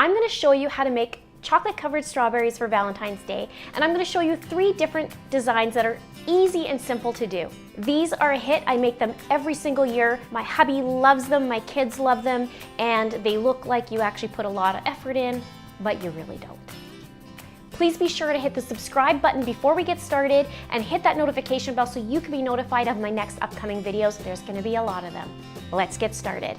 I'm gonna show you how to make chocolate covered strawberries for Valentine's Day, and I'm gonna show you 3 different designs that are easy and simple to do. These are a hit. I make them every single year. My hubby loves them, my kids love them, and they look like you actually put a lot of effort in, but you really don't. Please be sure to hit the subscribe button before we get started and hit that notification bell so you can be notified of my next upcoming videos. There's gonna be a lot of them. Let's get started.